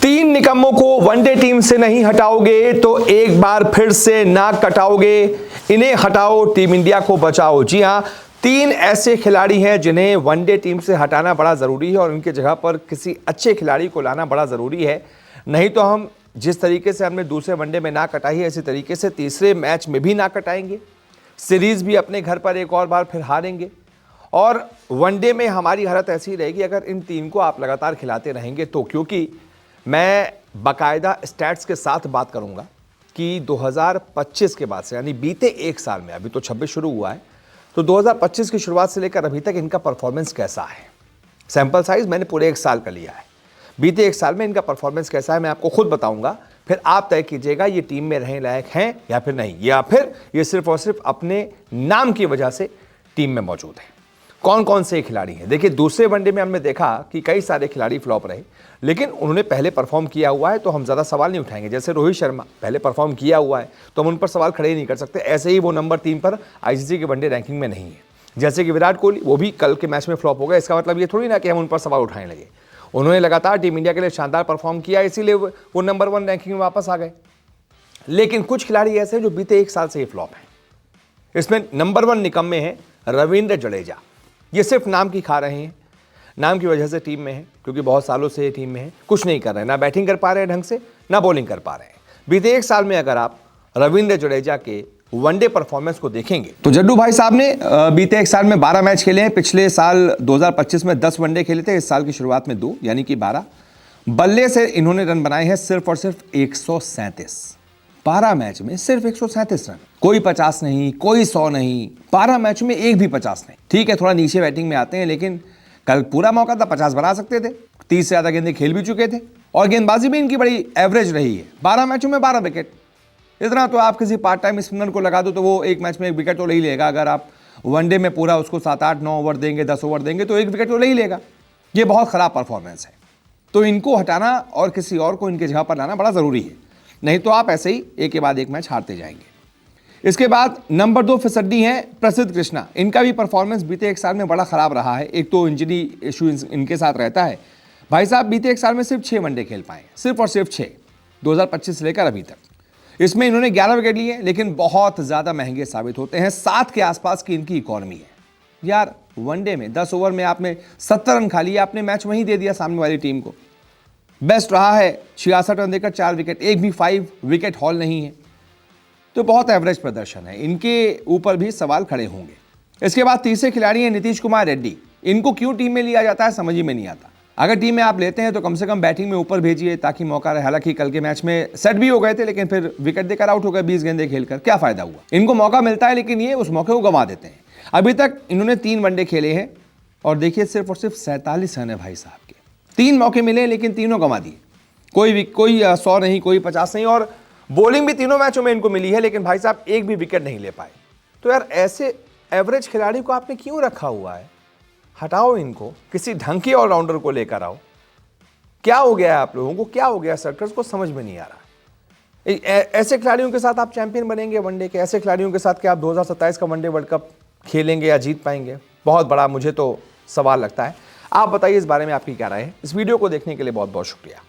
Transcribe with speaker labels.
Speaker 1: तीन निकम्मों को one day team से नहीं हटाओगे तो एक बार फिर से नाक कटाओगे। इन्हें हटाओ, टीम इंडिया को बचाओ। जी हां, तीन ऐसे खिलाड़ी हैं जिन्हें वनडे टीम से हटाना बड़ा जरूरी है और उनके जगह पर किसी अच्छे खिलाड़ी को लाना बड़ा जरूरी है। नहीं तो हम जिस तरीके से हमने दूसरे वनडे में नाक कटाई है, इसी तरीके से तीसरे मैच में भी नाक कटाएंगे। सीरीज भी अपने घर पर एक और बार फिर हारेंगे और वनडे में हमारी हालत ऐसी रहेगी अगर इन तीन को आप लगातार खिलाते रहेंगे तो। क्योंकि मैं बाकायदा स्टैट्स के साथ बात करूंगा कि 2025 के बाद से, यानी बीते एक साल में, अभी तो 26 शुरू हुआ है, तो 2025 की शुरुआत से लेकर अभी तक इनका परफॉर्मेंस कैसा है। सैंपल साइज मैंने पूरे एक साल का लिया है। बीते एक साल में इनका परफॉर्मेंस कैसा है मैं आपको खुद बताऊंगा, फिर आप तय कीजिएगा ये टीम में रहने लायक हैं या फिर नहीं, या फिर ये सिर्फ और सिर्फ अपने नाम की वजह से टीम में मौजूद है। कौन कौन से खिलाड़ी हैं? देखिए, दूसरे वनडे में हमने देखा कि कई सारे खिलाड़ी फ्लॉप रहे, लेकिन उन्होंने पहले परफॉर्म किया हुआ है तो हम ज़्यादा सवाल नहीं उठाएंगे। जैसे रोहित शर्मा पहले परफॉर्म किया हुआ है तो हम उन पर सवाल खड़े ही नहीं कर सकते। ऐसे ही वो नंबर 3 पर आईसीसी के वनडे रैंकिंग में नहीं है। जैसे कि विराट कोहली, वो भी कल के मैच में फ्लॉप हो गया। इसका मतलब ये थोड़ी ना कि हम उन पर सवाल उठाने लगे। उन्होंने लगातार टीम इंडिया के लिए शानदार परफॉर्म किया, इसीलिए वो नंबर 1 रैंकिंग में वापस आ गए। लेकिन कुछ खिलाड़ी ऐसे हैं जो बीते एक साल से ही फ्लॉप हैं। इसमें नंबर 1 निकम्मे हैं रविंद्र जडेजा। ये सिर्फ नाम की खा रहे हैं, नाम की वजह से टीम में है, क्योंकि बहुत सालों से ये टीम में है, कुछ नहीं कर रहे हैं, ना बैटिंग कर पा रहे हैं ढंग से, ना बॉलिंग कर पा रहे हैं। बीते एक साल में अगर आप रविंद्र जडेजा के वनडे परफॉर्मेंस को देखेंगे तो जड्डू भाई साहब ने बीते एक साल में 12 मैच खेले हैं। पिछले साल 2025 में 10 वनडे खेले थे, इस साल की शुरुआत में 2, यानी कि 12। बल्ले से इन्होंने रन बनाए हैं सिर्फ और सिर्फ 137। 12 मैच में सिर्फ 137 रन, कोई 50 नहीं, कोई 100 नहीं, 12 मैच में एक भी 50 नहीं। ठीक है, थोड़ा नीचे बैटिंग में आते हैं, लेकिन कल पूरा मौका था, 50 बना सकते थे। 30 से ज्यादा गेंदें खेल भी चुके थे और गेंदबाजी भी इनकी बड़ी एवरेज रही है। 12 मैचों में 12 विकेट, इतना तो आप किसी पार्ट टाइम स्पिनर को लगा दो तो वो एक मैच में 1 विकेट तो ले ही लेगा। अगर आप वनडे में पूरा उसको 7, 8, 9 ओवर देंगे, 10 ओवर देंगे तो 1 विकेट तो ले ही लेगा। ये बहुत खराब परफॉर्मेंस है, तो इनको हटाना और किसी और को इनके जगह पर लाना बड़ा जरूरी है। नहीं तो आप ऐसे ही एक के बाद एक मैच हारते जाएंगे। इसके बाद नंबर 2 फिसड्डी हैं प्रसिद्ध कृष्णा। इनका भी परफॉर्मेंस बीते एक साल में बड़ा खराब रहा है। एक तो इंजरी इशू इनके साथ रहता है। भाई साहब बीते एक साल में सिर्फ 6 वनडे खेल पाए, सिर्फ और सिर्फ 6, 2025 से लेकर अभी तक। इसमें इन्होंने 11 विकेट लिए, लेकिन बहुत ज़्यादा महंगे साबित होते हैं। 7 के आसपास की इनकी इकॉनमी है। यार, वनडे में 10 ओवर में आपने 70 रन खा लिए, आपने मैच वहीं दे दिया सामने वाली टीम को। बेस्ट रहा है 66 रन देकर 4 विकेट, एक भी 5 विकेट हॉल नहीं है, तो बहुत एवरेज प्रदर्शन है। इनके ऊपर भी सवाल खड़े होंगे। इसके बाद तीसरे खिलाड़ी हैं नीतीश कुमार रेड्डी। इनको क्यों टीम में लिया जाता है समझ ही में नहीं आता। अगर टीम में आप लेते हैं तो कम से कम बैटिंग में ऊपर भेजिए ताकि मौका रहे। हालांकि कल के मैच में सेट भी हो गए थे, लेकिन फिर विकेट देकर आउट हो गए 20 गेंदे खेलकर। क्या फायदा हुआ? इनको मौका मिलता है लेकिन ये उस मौके को गंवा देते हैं। अभी तक इन्होंने 3 वनडे खेले हैं और देखिए सिर्फ और सिर्फ 47 रन है भाई साहब के। 3 मौके मिले लेकिन तीनों गंवा दिए। कोई 100 नहीं, कोई 50 नहीं, और बॉलिंग भी तीनों मैचों में इनको मिली है, लेकिन भाई साहब एक भी विकेट नहीं ले पाए। तो यार, ऐसे एवरेज खिलाड़ी को आपने क्यों रखा हुआ है? हटाओ इनको, किसी ढंग के ऑलराउंडर को लेकर आओ। क्या हो गया है आप लोगों को? क्या हो गया सर्कस को? समझ में नहीं आ रहा। ऐसे खिलाड़ियों के साथ आप चैंपियन बनेंगे वनडे के? ऐसे खिलाड़ियों के साथ क्या आप 2027 का वनडे वर्ल्ड कप खेलेंगे या जीत पाएंगे? बहुत बड़ा मुझे तो सवाल लगता है। आप बताइए इस बारे में आपकी क्या राय है। इस वीडियो को देखने के लिए बहुत बहुत शुक्रिया।